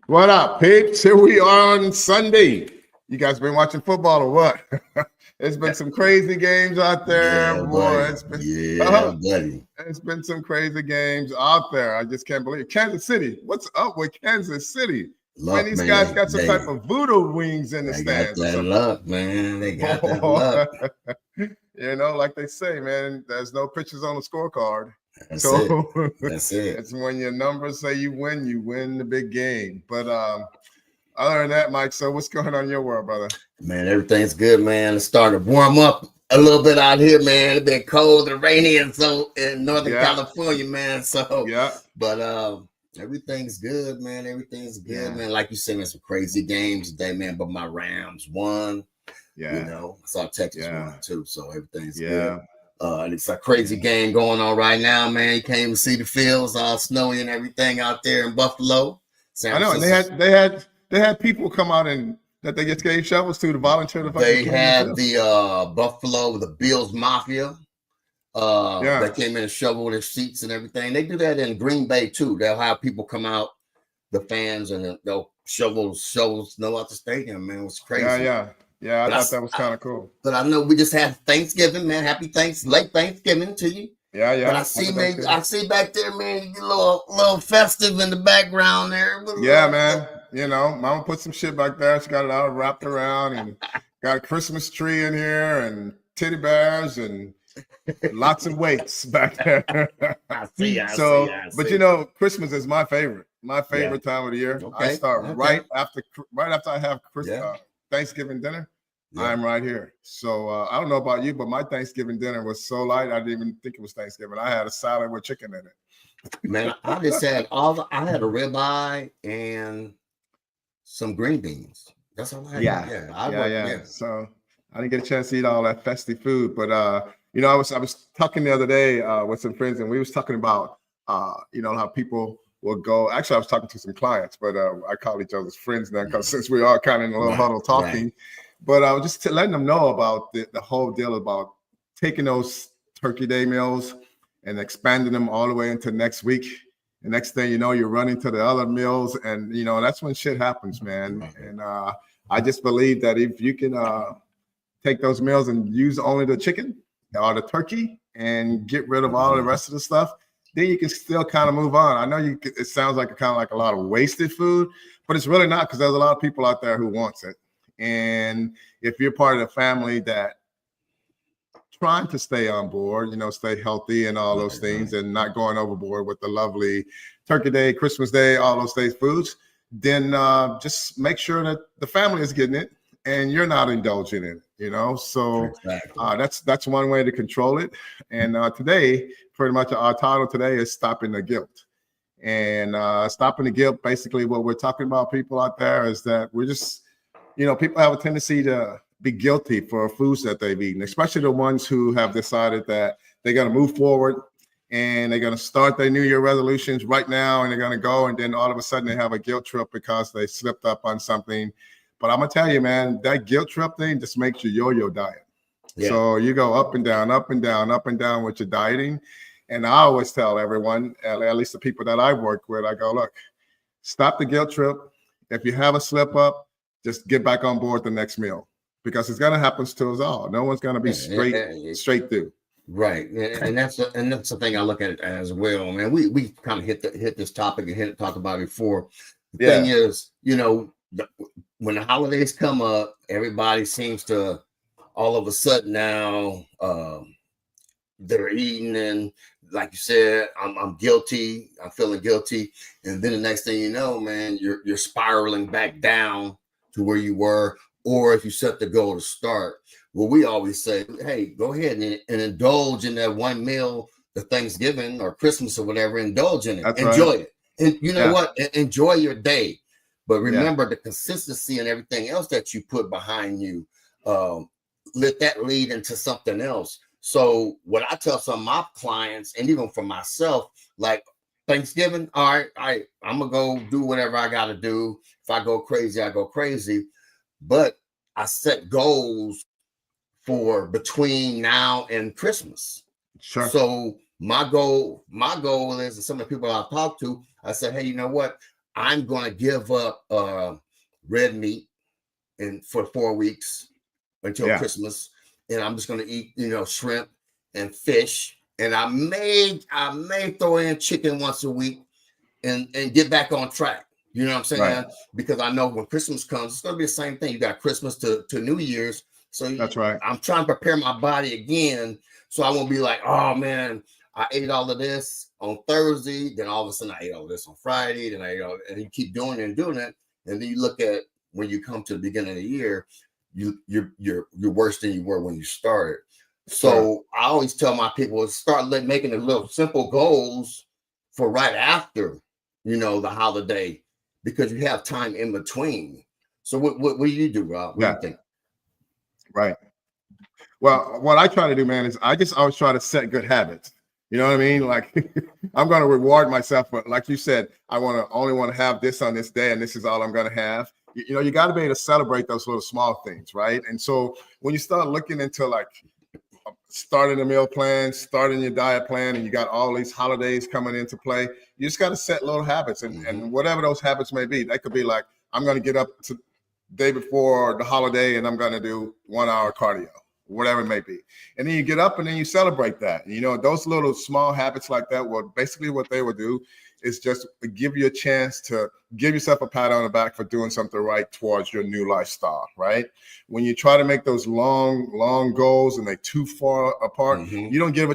What up, peeps? Here we are on Sunday. You guys been watching football or what? It's been some crazy games out there, Yeah, boy. buddy. Buddy. It's been some crazy games out there. I just can't believe it. Kansas City. What's up with Kansas City? Man, Luck, these guys man. got some type of voodoo wings in the They got stands or that something. luck, man. They got that luck. Like they say, man, there's no pictures on the scorecard. That's So it. That's it. it's when your numbers say you win the big game. But other than that, Mike, so what's going on in your world, brother? Man, everything's good, man. It's starting to warm up a little bit out here, man. It's been cold and rainy and so in Northern California, man. So but everything's good, man. Everything's good, man. Like you said, man, some crazy games today, man. But my Rams won. You know, I saw Texas won too, so everything's good. And it's a crazy game going on right now, man. You can't even see the fields, all snowy and everything out there in Buffalo. I know, and they had people come out and that they just gave shovels to volunteer to. They had the Buffalo, the Bills Mafia. They came in and shoveled their seats and everything. They do that in Green Bay too. They'll have people come out, the fans, and they'll shovel snow out the stadium. Man, it was crazy. I thought that was kind of cool. But I know we just had Thanksgiving, man. Happy late Thanksgiving to you. But I see back there, man, you get a little festive in the background there. Man. You know, Mama put some shit back there. She got it all wrapped around and got a Christmas tree in here and teddy bears and lots of weights back there. I see. But you know, Christmas is my favorite time of the year. Okay. I start right after I have Thanksgiving dinner. I'm right here. So I don't know about you, but my Thanksgiving dinner was so light I didn't even think it was Thanksgiving. I had a salad with chicken in it. Man, I just had I had a ribeye and some green beans. That's all I had. So I didn't get a chance to eat all that festive food, but you know, I was talking the other day with some friends, and we was talking about you know, how people will go. Actually, I was talking to some clients, but I call each other's friends now because since we are kind of in a little huddle talking. Right. But I was just letting them know about the whole deal about taking those Turkey Day meals and expanding them all the way into next week. The next thing you know, you're running to the other meals, and you know that's when shit happens, man. And I just believe that if you can take those meals and use only the chicken or the turkey and get rid of all the rest of the stuff, then you can still kind of move on. I know it sounds like kind of like a lot of wasted food, but it's really not, because there's a lot of people out there who wants it. And if you're part of the family that trying to stay on board, you know, stay healthy and all those things, and not going overboard with the lovely Turkey Day, Christmas Day, all those days foods, then just make sure that the family is getting it and you're not indulging in it, you know. So that's one way to control it. And today, pretty much our title today is Stopping the Guilt. And stopping the guilt, basically what we're talking about, people out there, is that we're just, you know, people have a tendency to be guilty for foods that they've eaten, especially the ones who have decided that they're going to move forward and they're going to start their New Year resolutions right now, and they're going to go, and then all of a sudden they have a guilt trip because they slipped up on something. But I'm going to tell you, man, that guilt trip thing just makes you yo-yo diet. So you go up and down, up and down, up and down with your dieting. And I always tell everyone, at least the people that I work with, I go, look, stop the guilt trip. If you have a slip up, just get back on board the next meal, because it's going to happen to us all. No one's going to be straight through. Right. And that's the thing I look at it as well, man. We kind of hit this topic and talked about it before. The thing is, you know, when the holidays come up, everybody seems to all of a sudden now they're eating, and like you said, I'm guilty. I'm feeling guilty. And then the next thing you know, man, you're spiraling back down to where you were. Or if you set the goal to start, well, we always say, hey, go ahead and indulge in that one meal, the Thanksgiving or Christmas or whatever, indulge in it, enjoy it. And you know what? Enjoy your day. But remember the consistency and everything else that you put behind you, let that lead into something else. So what I tell some of my clients, and even for myself, like Thanksgiving, all right, I'm going to go do whatever I got to do. If I go crazy, I go crazy. But I set goals for between now and Christmas. Sure. So my goal is, and some of the people I've talked to, I said, hey, you know what? I'm going to give up red meat and for 4 weeks until Christmas, and I'm just going to eat, shrimp and fish, and I may throw in chicken once a week and get back on track. You know what I'm saying? Right. Because I know when Christmas comes, it's going to be the same thing. You got Christmas to New Year's. So that's right. I'm trying to prepare my body again, so I won't be like, oh man, I ate all of this on Thursday, then all of a sudden I ate all of this on Friday, then I ate all, and you keep doing it and doing it, and then you look at when you come to the beginning of the year, you're worse than you were when you started. So I always tell my people, start making the little simple goals for right after, the holiday, because you have time in between. So what do you do, Rob? What do you think? Right. Well, what I try to do, man, is I always try to set good habits. You know what I mean? Like I'm going to reward myself, but like you said, I only want to have this on this day, and this is all I'm going to have. You got to be able to celebrate those little small things, right? And so when you start looking into like starting a meal plan, starting your diet plan, and you got all these holidays coming into play, you just got to set little habits, and whatever those habits may be, that could be like, I'm going to get up to day before the holiday and I'm going to do 1 hour cardio, whatever it may be. And then you get up and then you celebrate that. Those little small habits like that, well, basically what they will do is just give you a chance to give yourself a pat on the back for doing something right towards your new lifestyle, right? When you try to make those long goals and they're too far apart, you don't get a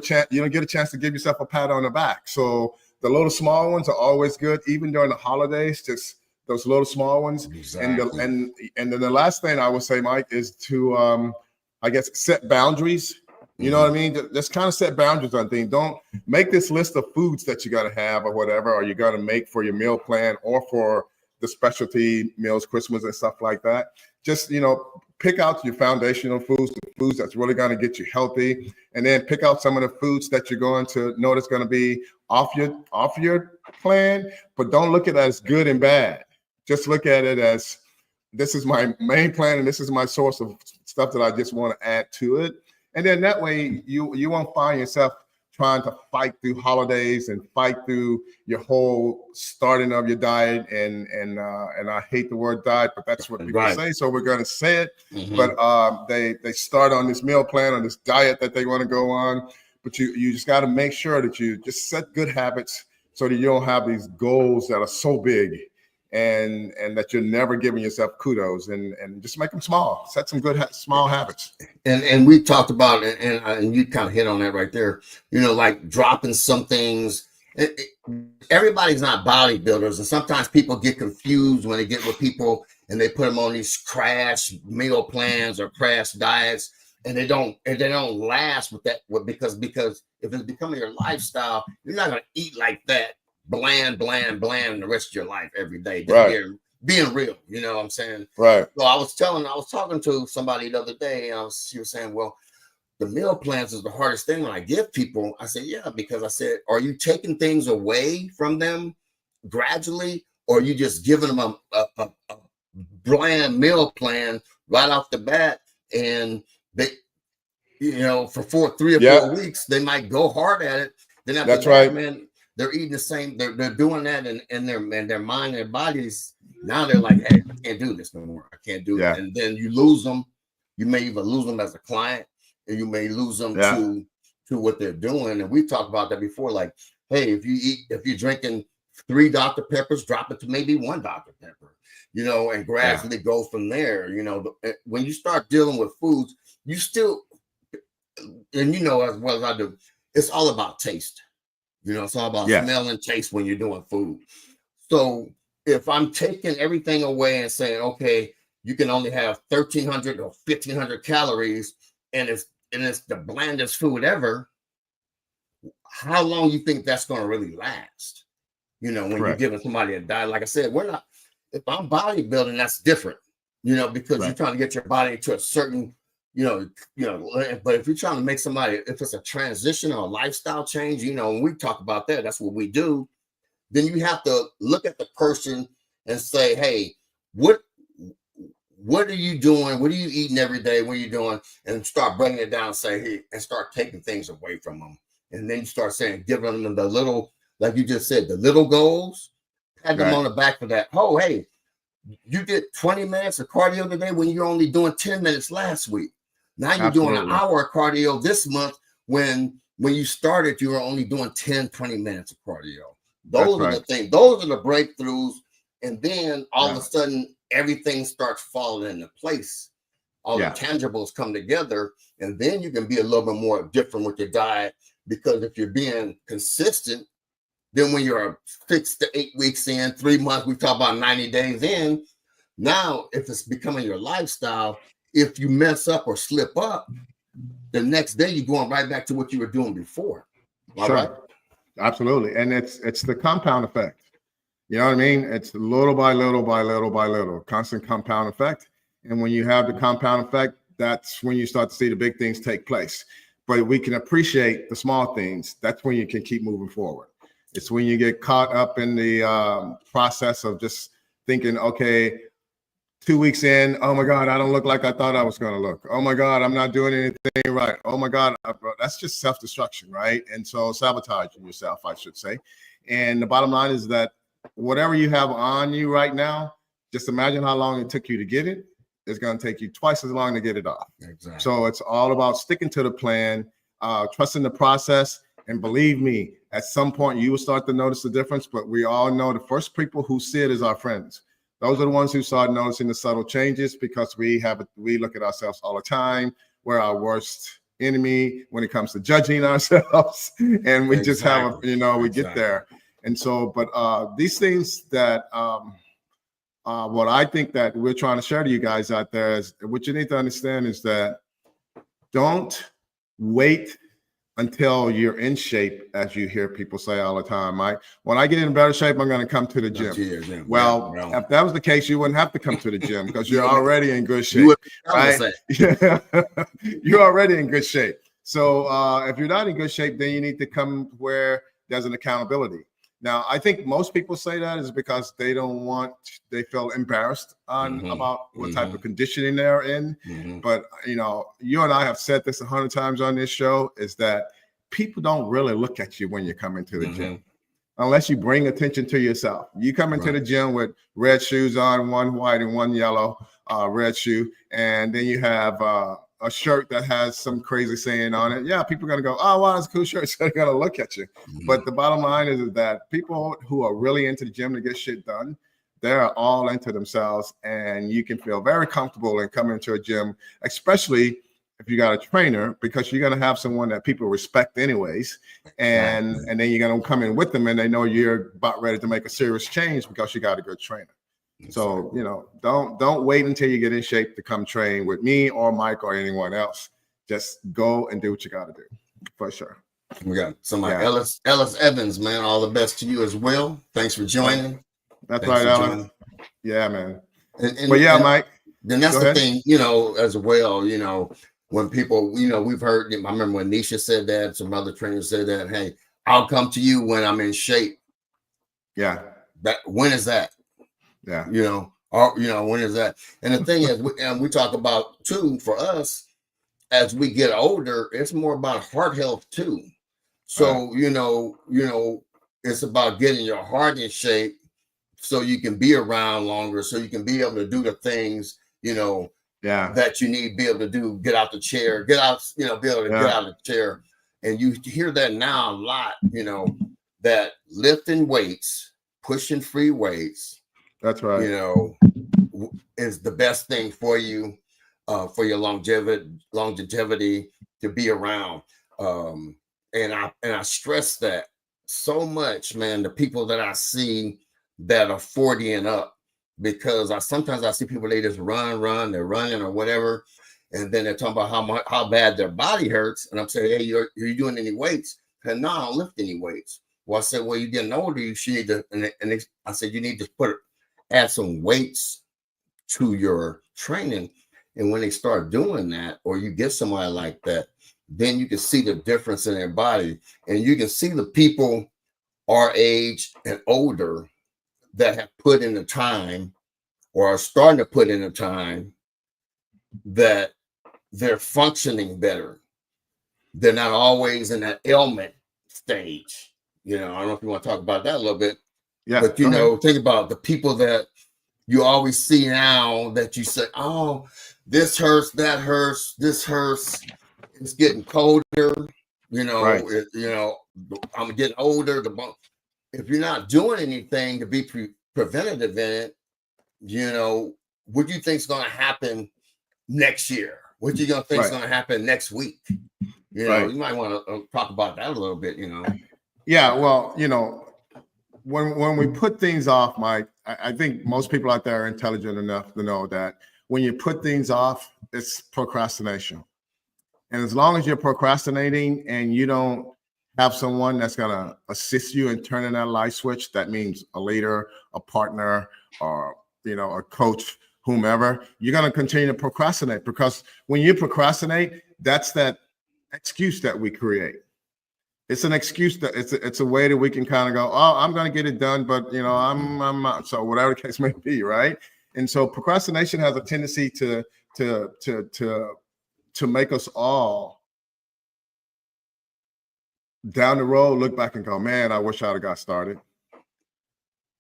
chance to give yourself a pat on the back. So the little small ones are always good, even during the holidays, just those little small ones. Exactly. And then the last thing I would say, Mike, is to I guess set boundaries. You know what I mean? Just kind of set boundaries on things. Don't make this list of foods that you got to have or whatever, or you got to make for your meal plan or for the specialty meals, Christmas and stuff like that. Just, pick out your foundational foods, the foods that's really going to get you healthy, and then pick out some of the foods that you're going to know that's going to be off your plan, but don't look at it as good and bad. Just look at it as, this is my main plan and this is my source of stuff that I just want to add to it. And then that way you won't find yourself trying to fight through holidays and fight through your whole starting of your diet. And I hate the word diet, but that's what people say. So we're going to say it. But they start on this meal plan, on this diet that they want to go on. But you just got to make sure that you just set good habits so that you don't have these goals that are so big and that you're never giving yourself kudos, and just make them small. Set some good small habits. And we talked about it, and you kind of hit on that right there. Like dropping some things. Everybody's not bodybuilders, and sometimes people get confused when they get with people and they put them on these crash meal plans or crash diets, and they don't last with that. Because if it's becoming your lifestyle, you're not going to eat like that. Bland the rest of your life every day. Being real, you know what I'm saying? Right. So I was talking to somebody the other day, and she was saying, well, the meal plans is the hardest thing when I give people. I said, yeah, because I said, are you taking things away from them gradually, or are you just giving them a bland meal plan right off the bat? And they, for 3 or 4 weeks, they might go hard at it. Then after that's right, man. They're eating the same. They're doing that in their mind, their bodies. Now they're like, hey, I can't do this no more. I can't do it. And then you lose them. You may even lose them as a client, and you may lose them to what they're doing. And we talked about that before. Like, hey, if you're drinking 3 Dr. Peppers, drop it to maybe 1 Dr. Pepper. And gradually go from there. When you start dealing with foods, you still, and as well as I do, it's all about taste. It's all about smell and taste when you're doing food. So if I'm taking everything away and saying, okay, you can only have 1,300 or 1,500 calories, and it's the blandest food ever, how long you think that's going to really last? When you're giving somebody a diet. Like I said, if I'm bodybuilding, that's different, because you're trying to get your body to a certain but if you're trying to make somebody, if it's a transition or a lifestyle change, when we talk about that, that's what we do. Then you have to look at the person and say, hey, what are you doing? What are you eating every day? What are you doing? And start bringing it down and say, hey, and start taking things away from them. And then you start saying, giving them the little, like you just said, the little goals, pat them on the back for that. Oh, hey, you did 20 minutes of cardio today when you're only doing 10 minutes last week. Now you're doing an hour of cardio this month when you started, you were only doing 10, 20 minutes of cardio. Those are the things. Those are the breakthroughs. And then all of a sudden, everything starts falling into place. All the tangibles come together. And then you can be a little bit more different with your diet. Because if you're being consistent, then when you're 6 to 8 weeks in, 3 months, we talk about 90 days in. Now, if it's becoming your lifestyle, if you mess up or slip up, the next day you're going right back to what you were doing before. All right? Absolutely. And it's the compound effect. You know what I mean? It's little by little by little by little, constant compound effect. And when you have the compound effect, that's when you start to see the big things take place. But we can appreciate the small things. That's when you can keep moving forward. It's when you get caught up in the process of just thinking, okay, 2 weeks in, oh my God, I don't look like I thought I was going to look. Oh my God, I'm not doing anything right. Oh my God, that's just self-destruction, right? And so sabotaging yourself, I should say. And the bottom line is that whatever you have on you right now, just imagine how long it took you to get it. It's going to take you twice as long to get it off. Exactly. So it's all about sticking to the plan, trusting the process. And believe me, at some point you will start to notice the difference. But we all know the first people who see it is our friends. Those are the ones who start noticing the subtle changes, because we look at ourselves all the time. We're our worst enemy when it comes to judging ourselves. And we just have, we get there. And so, but these things that, what I think that we're trying to share to you guys out there is, what you need to understand is that don't wait until you're in shape, as you hear people say all the time, Mike. When I get in better shape, I'm going to come to the gym. Well, if that was the case, you wouldn't have to come to the gym, because you're already in good shape, right? Yeah. You're already in good shape. So if you're not in good shape, then you need to come where there's an accountability. Now, I think most people say that is because they feel embarrassed about what type of conditioning they're in. But, you and I have said this 100 times on this show, is that people don't really look at you when you come into the gym, unless you bring attention to yourself. You come into the gym with red shoes on, one white and one yellow red shoe, and then you have a shirt that has some crazy saying on it. Yeah, people are going to go, oh, wow, that's a cool shirt. So they're going to look at you. But the bottom line is that people who are really into the gym to get shit done, they're all into themselves. And you can feel very comfortable in coming to a gym, especially if you got a trainer, because you're going to have someone that people respect anyways. And then you're going to come in with them, and they know you're about ready to make a serious change because you got a good trainer. So, don't wait until you get in shape to come train with me or Mike or anyone else. Just go and do what you got to do, for sure. We got somebody, Ellis Evans, man. All the best to you as well. Thanks for joining. That's right, Ellis. Yeah, man. And Mike. Then that's the thing, as well, when people, we've heard, I remember when Nisha said that, some other trainers said that, hey, I'll come to you when I'm in shape. Yeah. When is that? Yeah. When is that? And the thing is, we talk about too, for us, as we get older, it's more about heart health too. So, it's about getting your heart in shape so you can be around longer, so you can be able to do the things, that you need to be able to do, get out the chair, be able to get out of the chair. And you hear that now a lot, that lifting weights, pushing free weights, that's right, is the best thing for you, for your longevity to be around. And I stress that so much, man, the people that I see that are 40 and up, because sometimes I see people, they just run, they're running or whatever. And then they're talking about how bad their body hurts. And I'm saying, hey, are you doing any weights? And no, I don't lift any weights. Well, I said, well, you're getting older, you should need to, I said, you need to add some weights to your training. And when they start doing that, or you get somebody like that, then you can see the difference in their body. And you can see the people our age and older that have put in the time, or are starting to put in the time, that they're functioning better. They're not always in that ailment stage. I don't know if you want to talk about that a little bit. Yeah. But, you know, think about the people that you always see now that you say, oh, this hurts, that hurts, this hurts. It's getting colder. You know, Right. I'm getting older. If you're not doing anything to be preventative in it, you know, what do you think is going to happen next year? What do you going to think is going to happen next week? You know, you might want to talk about that a little bit, you know. Yeah, well, you know, when we put things off, Mike, I think most people out there are intelligent enough to know that when you put things off, it's procrastination. And as long as you're procrastinating and you don't have someone that's going to assist you in turning that light switch, that means a leader, a partner, or, you know, a coach, whomever, you're going to continue to procrastinate, because when you procrastinate, that's that excuse that we create. It's an excuse that it's a way that we can kind of go, oh, I'm going to get it done, but you know, I'm not. So whatever the case may be, right? And so procrastination has a tendency to make us all down the road look back and go, man, I wish I'd have got started.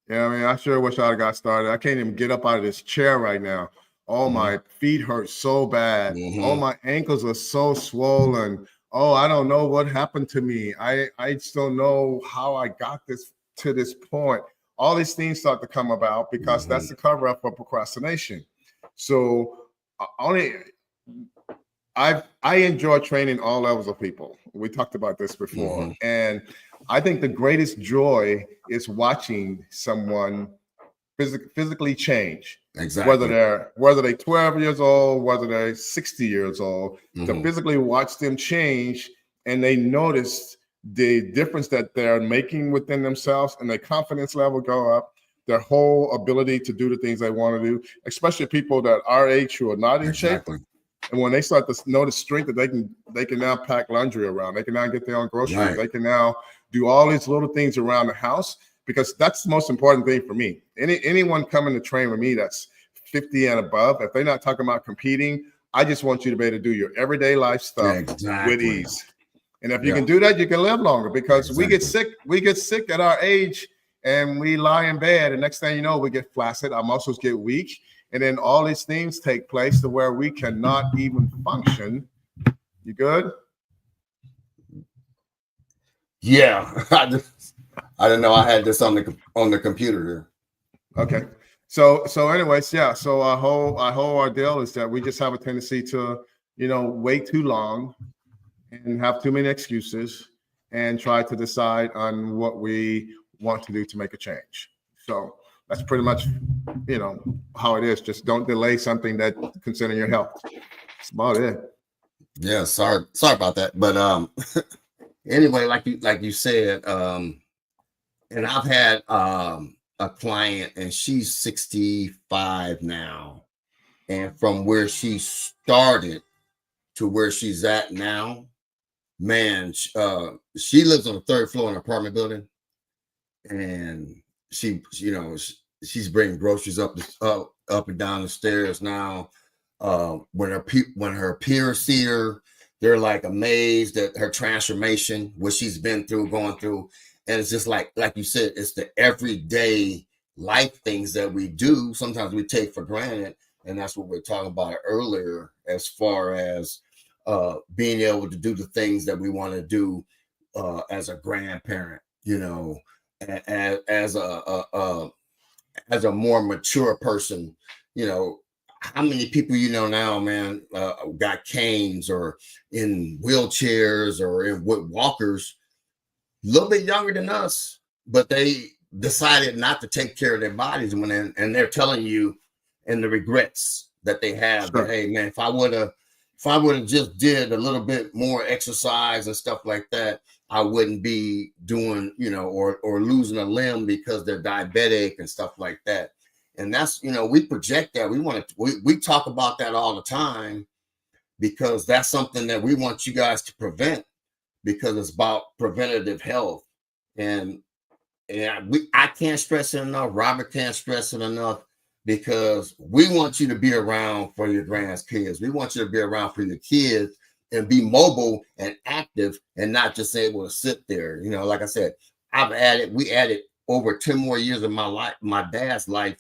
Yeah, I mean, I sure wish I'd have got started. I can't even get up out of this chair right now. Oh, my feet hurt so bad. Oh, my ankles are so swollen. Oh, I don't know what happened to me. I just don't know how I got to this point. All these things start to come about because that's the cover up for procrastination. So I enjoy training all levels of people. We talked about this before. And I think the greatest joy is watching someone physically change. Exactly. Whether they're 12 years old, whether they're 60 years old, to physically watch them change, and they notice the difference that they're making within themselves, and their confidence level go up, their whole ability to do the things they want to do, especially people that our age who are not in shape. And when they start to notice strength that they can now pack laundry around, they can now get their own groceries, they can now do all these little things around the house, because that's the most important thing for me. Anyone coming to train with me that's 50 and above, if they're not talking about competing, I just want you to be able to do your everyday life stuff with ease. And if you can do that, you can live longer, because we get sick at our age, and we lie in bed, and next thing you know, we get flaccid, our muscles get weak, and then all these things take place to where we cannot even function. You good? Yeah. I didn't know I had this on the computer here. Okay. So anyways, yeah. So our whole ordeal is that we just have a tendency to, you know, wait too long and have too many excuses and try to decide on what we want to do to make a change. So that's pretty much, you know, how it is. Just don't delay something that concerning your health. That's about it. Yeah, sorry about that. But anyway, like you said, and I've had a client, and she's 65 now, and from where she started to where she's at now, man, she lives on the third floor in an apartment building, and she's bringing groceries up and down the stairs now. When her peers see her, they're like amazed at her transformation, what she's been through, going through. And it's just like you said, it's the everyday life things that we do. Sometimes we take for granted. And that's what we were talking about earlier, as far as being able to do the things that we want to do as a grandparent, you know, as a more mature person. You know, how many people you know now, man, got canes or in wheelchairs or with walkers, a little bit younger than us, but they decided not to take care of their bodies and they're telling you, and the regrets that they have, that, hey man, if I would have just did a little bit more exercise and stuff like that, I wouldn't be doing, you know, or losing a limb because they're diabetic and stuff like that. And that's, you know, we project that. We talk about that all the time, because that's something that we want you guys to prevent, because it's about preventative health. And I can't stress it enough. Robert can't stress it enough, because we want you to be around for your grandkids. We want you to be around for your kids and be mobile and active, and not just able to sit there. You know, like I said, we added over 10 more years of my life, my dad's life,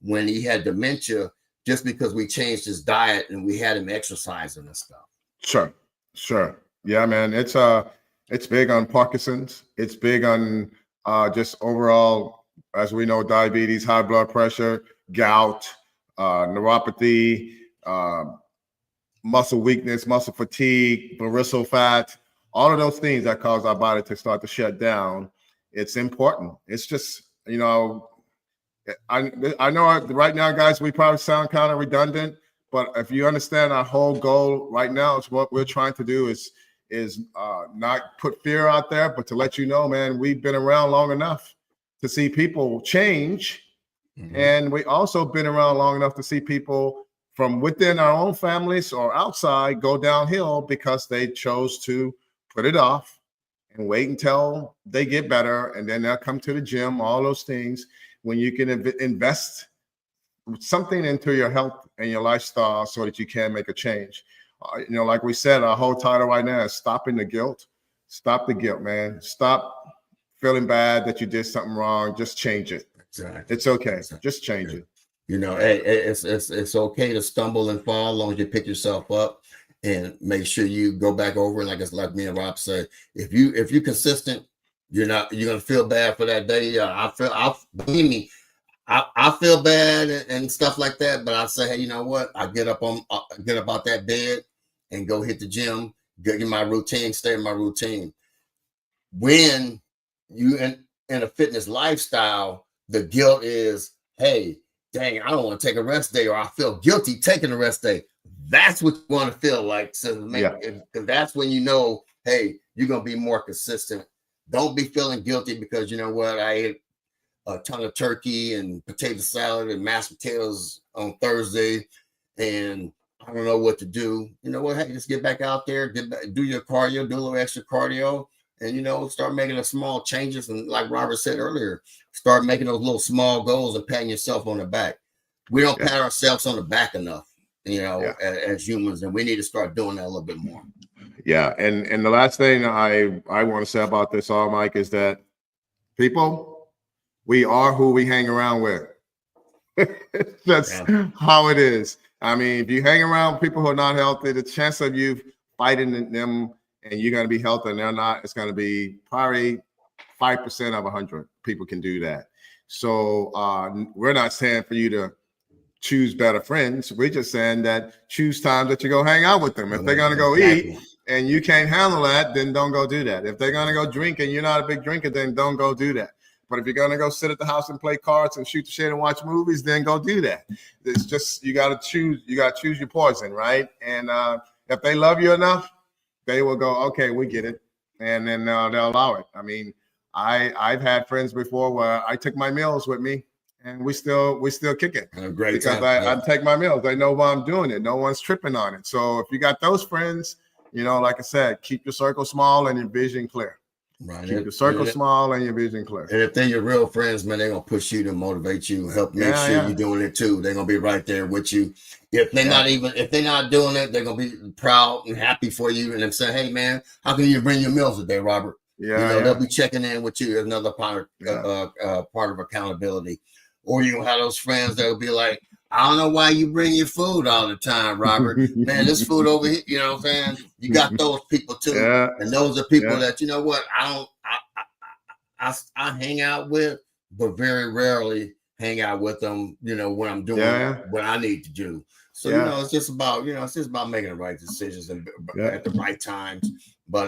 when he had dementia, just because we changed his diet and we had him exercising and stuff. Sure. Yeah, man. It's big on Parkinson's. It's big on just overall, as we know, diabetes, high blood pressure, gout, neuropathy, muscle weakness, muscle fatigue, visceral fat, all of those things that cause our body to start to shut down. It's important. It's just, I know right now, guys, we probably sound kind of redundant, but if you understand our whole goal right now, is what we're trying to do is not put fear out there, but to let you know, man, we've been around long enough to see people change. Mm-hmm. And we also been around long enough to see people from within our own families or outside go downhill because they chose to put it off and wait until they get better. And then they'll come to the gym, all those things. When you can invest something into your health and your lifestyle so that you can make a change. Like we said, our whole title right now is Stopping the Guilt. Stop the guilt, man. Stop feeling bad that you did something wrong. Just change it. Exactly. It's okay. Exactly. Just change it. It's okay to stumble and fall as long as you pick yourself up and make sure you go back over. And like me and Rob said, if you're consistent, you're gonna feel bad for that day. Believe me, I feel bad and stuff like that. But I say, hey, you know what? I get up out that bed and go hit the gym, get in my routine, stay in my routine. When you in a fitness lifestyle, the guilt is, hey, dang, I don't want to take a rest day, or I feel guilty taking a rest day. That's what you want to feel like. So that's when you know, hey, you're gonna be more consistent. Don't be feeling guilty because you know what, I ate a ton of turkey and potato salad and mashed potatoes on Thursday, and I don't know what to do. You know what? Hey, just get back out there, do your cardio, do a little extra cardio, and start making the small changes. And like Robert said earlier, start making those little small goals and patting yourself on the back. We don't pat ourselves on the back enough, as humans, and we need to start doing that a little bit more. Yeah, and the last thing I want to say about this all, Mike, is that people, we are who we hang around with. That's how it is. I mean, if you hang around people who are not healthy, the chance of you fighting them and you're going to be healthy and they're not, it's going to be probably 5% of 100 people can do that. So we're not saying for you to choose better friends. We're just saying that choose times that you go hang out with them. If they're going to go eat and you can't handle that, then don't go do that. If they're going to go drink and you're not a big drinker, then don't go do that. But if you're going to go sit at the house and play cards and shoot the shit and watch movies, then go do that. It's just, you got to choose your poison, right? And if they love you enough, they will go, okay, we get it. And then they'll allow it. I mean, I've had friends before where I took my meals with me and we still kick it. Great because time. I take my meals. They know why I'm doing it. No one's tripping on it. So if you got those friends, like I said, keep your circle small and your vision clear. Right. Keep your circle small and your vision clear. And if they're your real friends, man, they're gonna push you to motivate you, help make sure you're doing it too. They're gonna be right there with you. If they're not doing it, they're gonna be proud and happy for you. And they're saying, hey man, how can you bring your meals today, Robert? They'll be checking in with you. Another part of accountability. Or you have those friends that will be like, I don't know why you bring your food all the time, Robert. Man, this food over here, you know what I'm saying? You got those people too. Yeah. And those are people that, you know what, I hang out with, but very rarely hang out with them, when I'm doing what I need to do. So, it's just about making the right decisions and at the right times. But,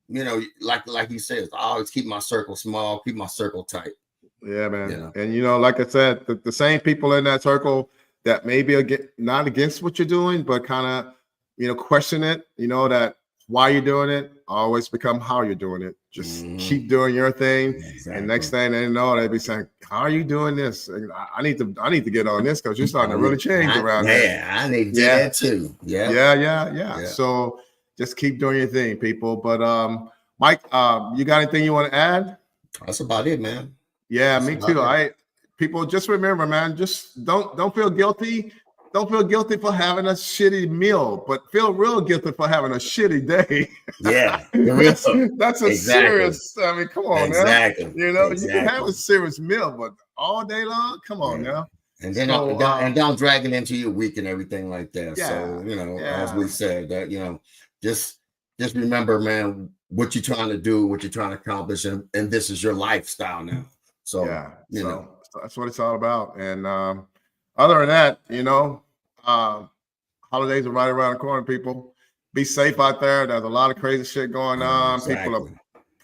like he says, I always keep my circle small, keep my circle tight. Yeah, man. And, like I said, the same people in that circle that maybe not against what you're doing, but kind of, question it, that why you're doing it, always become how you're doing it. Just keep doing your thing. Exactly. And next thing they know, they'll be saying, how are you doing this? I need to get on this because you're starting to really change around here. Yeah, I need to do that too. Yeah. So just keep doing your thing, people. But Mike, you got anything you want to add? That's about it, man. Yeah, me too. People just remember, man, just don't feel guilty. don't feel guilty for having a shitty meal, but feel real guilty for having a shitty day. Yeah, that's a exactly. serious. I mean, come on, exactly. now. You know, exactly. you can have a serious meal, but all day long, come on, now. And then don't drag it into your week and everything like that. Yeah, so as we said, that just remember, man, what you're trying to do, what you're trying to accomplish, and this is your lifestyle now. So so that's what it's all about. And other than that, holidays are right around the corner. People, be safe out there. There's a lot of crazy shit going on. Exactly. People are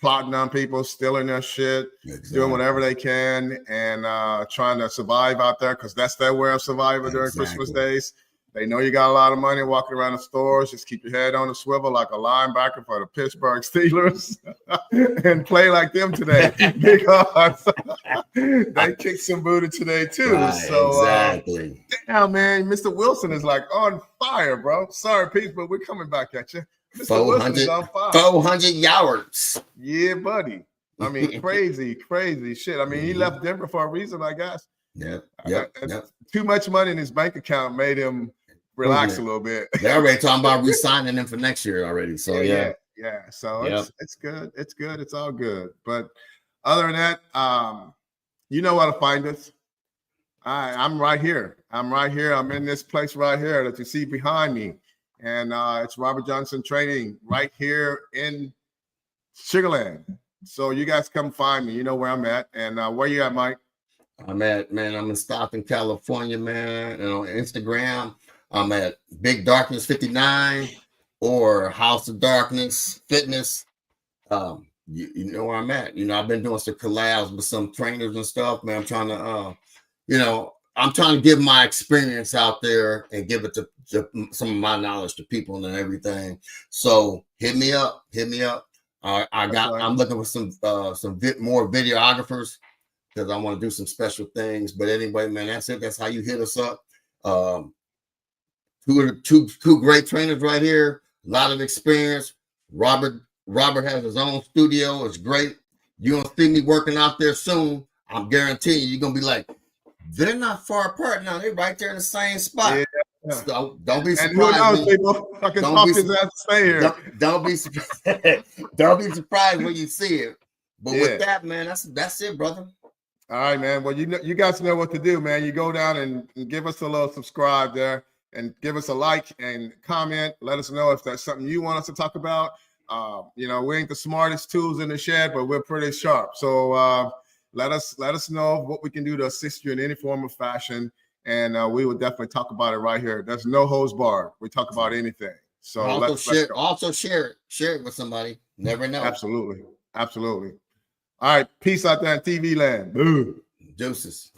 plotting on people, stealing their shit, doing whatever they can, and trying to survive out there, because that's their way of surviving during Christmas days. They know you got a lot of money walking around the stores. Just keep your head on the swivel like a linebacker for the Pittsburgh Steelers and play like them today, because they kicked some booty today too. Damn, man, Mr. Wilson is like on fire, bro. Sorry, Pete, but we're coming back at you. Mr. Wilson is on fire. 400 yards. Yeah, buddy. I mean, crazy shit. I mean, he left Denver for a reason, I guess. Too much money in his bank account made him relax a little bit. They're already talking about re-signing him for next year already. So yeah. So it's good. It's good. It's all good. But other than that, you know where to find us. I'm right here. I'm in this place right here that you see behind me. And it's Robert Johnson Training right here in Sugar Land. So you guys come find me. You know where I'm at. And where you at, Mike? I'm in Stockton, California, man. And on Instagram, I'm at Big Darkness 59 or House of Darkness Fitness. You know where I'm at. I've been doing some collabs with some trainers and stuff, man. I'm trying to, I'm trying to give my experience out there and give it to some of my knowledge to people and everything. So hit me up. I'm looking for some more videographers, because I want to do some special things. But anyway, man, that's it. That's how you hit us up. Two great trainers right here. A lot of experience. Robert has his own studio. It's great. You're gonna see me working out there soon. I'm guaranteeing you're gonna be like, they're not far apart now. They're right there in the same spot. Yeah. So don't be surprised. And who knows, people? I can talk his ass to stay here. Don't be surprised. Don't be surprised when you see it. But with that, man, that's it, brother. All right, man. Well, you guys know what to do, man. You go down and give us a little subscribe there, and give us a like and comment. Let us know if there's something you want us to talk about. We ain't the smartest tools in the shed, but we're pretty sharp. So let us know what we can do to assist you in any form of fashion, and we will definitely talk about it right here. There's no hose barred. We talk about anything. So also share it with somebody. Never know. Absolutely. All right, peace out there in TV land. Boo. Deuces.